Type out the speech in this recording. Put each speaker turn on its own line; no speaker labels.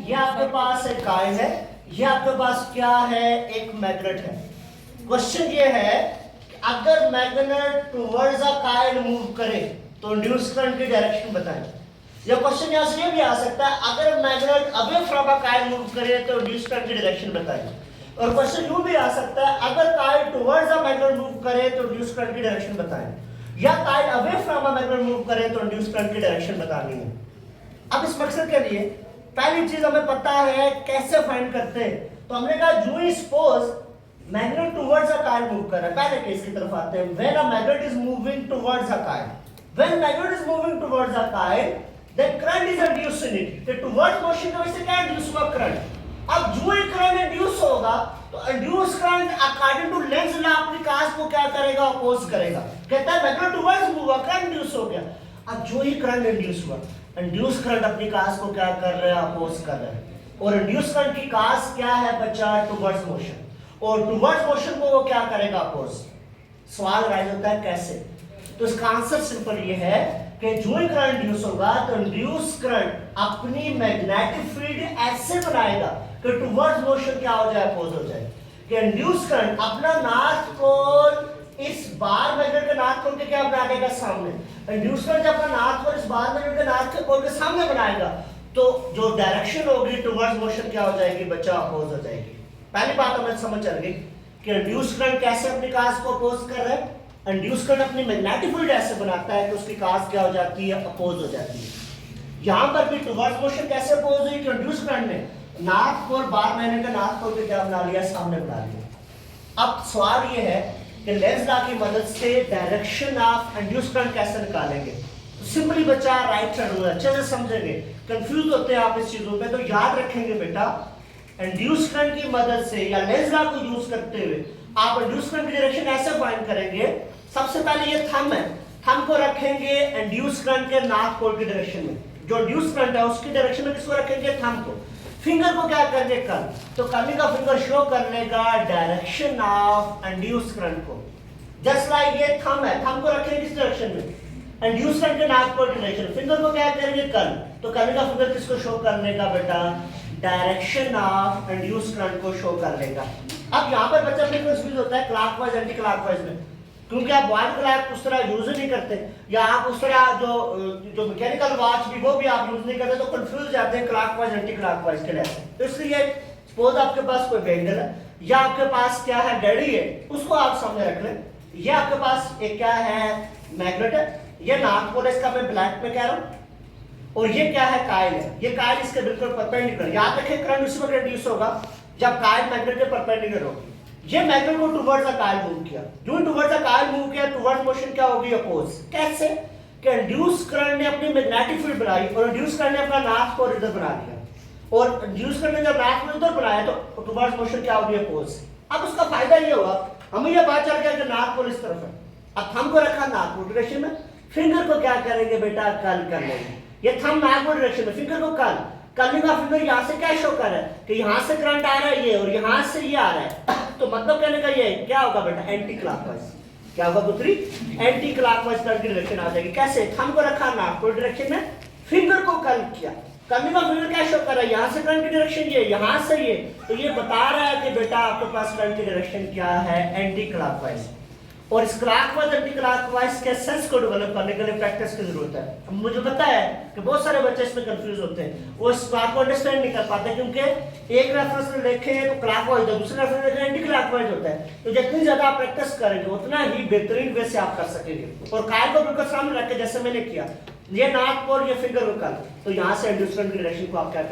ये आपके पास एक कॉइल है, ये आपके पास क्या है, एक मैग्नेट है। क्वेश्चन ये है कि अगर magnet towards a coil move करे तो इंड्यूस करंट की डायरेक्शन बताएं। या क्वेश्चन यहां से ये भी आ सकता है, अगर magnet away from a coil move करे तो इंड्यूस करंट की डायरेक्शन बताएं। और क्वेश्चन यूं भी आ सकता है, अगर coil towards a magnet move करे तो इंड्यूस करंट की डायरेक्शन बताएं। या coil away from a magnet move करे तो इंड्यूस करंट की डायरेक्शन बतानी है। अब इस मकसद के लिए पहली चीज हमें पता है कैसे फाइंड करते हैं। तो हमने कहा जो ही suppose magnet towards a coil move कर रहा है, पहले केस की तरफ आते हैं। When a magnet is moving towards a coil, when magnet is moving towards a coil then current is induced in it. तो टुवर्ड्स मोशन की वजह से क्या इंड्यूस हुआ, करंट। अब जो ही करंट इंड्यूस होगा तो induce current according to Lenz law अपनी काज को क्या करेगा, अपोज करेगा। कहता है मैग्नेट टुवर्ड्स मूव हुआ, करंट इंड्यूस हो गया। अब जो ही करंट इंड्यूस हुआ, इंड्यूस करंट अपनी काज को क्या कर रहा है, अपोज कर रहा है। और इंड्यूस करंट की काज क्या है बच्चा, टुवर्ड्स मोशन। और टुवर्ड्स मोशन को वो क्या करेगा, अपोज। सवाल राइज होता है कैसे। तो इसका आंसर सिंपल ये है कि जो ही करंट इंड्यूस होगा तो इंड्यूस करंट अपनी मैग्नेटिक फील्ड ऐसे बनाएगा कि टुवर्ड्स मोशन क्या हो जाए, अपोज हो जाए। कि इंड्यूस करंट अपना नॉर्थ पोल इस बार मैग्नेट के नॉर्थ पोल के क्या बना देगा, सामने। इंड्यूस करंट जब अपना नॉर्थ पोल इस बार मैग्नेट के नॉर्थ पोल के सामने बनाएगा तो जो डायरेक्शन होगी टुवर्ड्स मोशन क्या हो जाएगी बच्चा, अपोज हो जाएगी। पहली बात हमें समझ चल गई कि इंड्यूस करंट कैसे अपनी काज को अपोज कर रहा है। इंड्यूस करंट अपनी मैग्नेटिक फील्ड ऐसे बनाता है कि उसकी काज क्या हो जाती है, अपोज हो जाती है। यहां पर भी टुवर्ड्स मोशन कैसे अपोज हुई कि इंड्यूस करंट ने नॉर्थ पोल बार मैग्नेट का नॉर्थ पोल के क्या बना लिया, सामने बना लिया। अब सवाल ये है कि लेंज लॉ की मदद से डायरेक्शन ऑफ इंड्यूस करंट कैसे निकालेंगे। तो सिंपली बच्चा राइट साइड होगा, अच्छे से समझेंगे। कंफ्यूज होते हैं आप इस चीजों पे, तो याद रखेंगे बेटा इंड्यूस करंट की मदद से या लेंज लॉ को यूज करते हुए आप इंड्यूस करंट की डायरेक्शन ऐसे फाइंड करेंगे। सबसे पहले ये थंब है, थंब को रखेंगे इंड्यूस करंट के नॉर्थ पोल की डायरेक्शन में। जो इंड्यूस करंट है उसकी डायरेक्शन में किसको रखेंगे, थंब को। फिंगर को क्या करेंगे, कर्ल। तो कर्ली का फिंगर शो करने का डायरेक्शन ऑफ इंड्यूस करंट को। जस्ट लाइक ये थंब है, थंब को रखेंगे किस डायरेक्शन में, इंड्यूस करंट के नॉर्थ पोल की डायरेक्शन। फिंगर को क्या करेंगे, कर्ल। तो कर्ली का फिंगर किसको शो करने का बेटा, डायरेक्शन ऑफ इंड्यूस करंट को शो कर लेगा। अब यहाँ पर बच्चा फिर कंफ्यूज होता है क्लॉकवाइज एंटी क्लॉकवाइज में, क्योंकि आप वाइट क्लॉक उस तरह यूज नहीं करते, या आप उस तरह जो मैकेनिकल वॉच भी वो भी आप यूज नहीं करते, तो कंफ्यूज जाते हैं क्लॉकवाइज एंटी क्लॉकवाइज के लिए। तो इसलिए सपोज आपके पास कोई बैंगल है या आपके पास क्या है, घड़ी है, उसको आप सामने रख लें। ये आपके पास एक क्या है, मैग्नेट है, ये नॉर्थ पोल है, इसका मैं ब्लैक में कह रहा हूँ। और ये क्या है, कॉइल है, ये कॉइल इसके बिल्कुल परपेंडिकुलर। याद रखें करंट उसी वक्त इंड्यूस होगा जब कॉइल मैग्नेट के परपेंडिकुलर होगी। ये मैग्नेट को टुवर्ड्स अ कॉइल मूव किया, जो टुवर्ड्स अ कॉइल मूव किया टुवर्ड्स मोशन क्या होगी, अपोज। कैसे कि इंड्यूस करंट ने अपनी मैग्नेटिक फील्ड बनाई और इंड्यूस करंट ने अपना नॉर्थ पोल इधर बना दिया। और इंड्यूस करंट ने जब नॉर्थ पोल इधर बनाया तो टुवर्ड्स मोशन क्या होगी, अपोज। अब उसका फायदा ये हुआ, हमें ये बात चल गया कि नॉर्थ पोल इस तरफ है। अब थंब को रखा नॉर्थ पोल डायरेक्शन में, फिंगर को क्या करेंगे बेटा, कर्ल कर लेंगे। ये थंब नॉर्थ पोल डायरेक्शन में, फिंगर को कर्ल। कर्लिंग का फिंगर यहाँ से क्या शो कर रहा है कि यहाँ से करंट आ रहा है ये, और यहाँ से ये आ रहा है। तो मतलब कहने का ये क्या होगा बेटा, एंटी क्लॉकवाइज। क्या होगा पुत्री, एंटी क्लॉकवाइज करंट की डायरेक्शन आ जाएगी। कैसे, थंब को रखा नॉर्थ पोल डायरेक्शन में, फिंगर को कर्ल किया। कर्लिंग का फिंगर क्या शो कर रहा है, यहाँ से करंट की डायरेक्शन ये, यहाँ से ये। तो ये बता रहा है कि बेटा आपके पास करंट की डायरेक्शन क्या है, एंटी क्लॉकवाइज। और इस क्लॉकवाइज एंटी क्लॉकवाइज के सेंस को डेवलप करने के लिए प्रैक्टिस की जरूरत है। मुझे पता है कि बहुत सारे बच्चे इसमें कंफ्यूज होते हैं, वो इस बात को अंडरस्टैंड नहीं कर पाते, क्योंकि एक रेफरेंस में देखें तो क्लॉकवाइज है, दूसरे रेफरेंस में देखें एंटी क्लॉकवाइज होता है। तो जितनी ज्यादा आप प्रैक्टिस करेंगे उतना ही बेहतरीन वे से आप कर सकेंगे। और कॉइल को बिल्कुल सामने रख के जैसे मैंने किया, ये नॉर्थ पोल, ये फिंगर को कर्ल, तो यहाँ से इंड्यूस करंट की डायरेक्शन को आप क्या कर